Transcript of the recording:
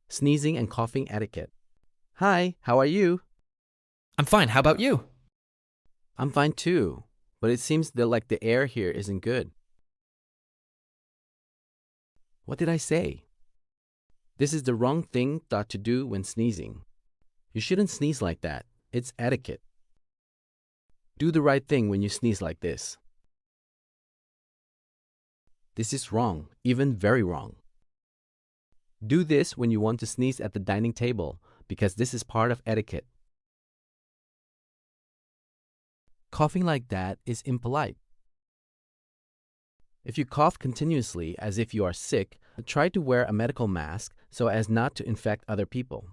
Sneezing and coughing etiquette. Hi, how are you? I'm fine. How about you? I'm fine too, but it seems that like the air here isn't good. What did I say? This is the wrong thing thought to do when sneezing. You shouldn't sneeze like that. It's etiquette. Do the right thing when you sneeze like this. This is wrong, even very wrong. Do this when you want to sneeze at the dining table, because this is part of etiquette. Coughing like that is impolite. If you cough continuously as if you are sick, try to wear a medical mask so as not to infect other people.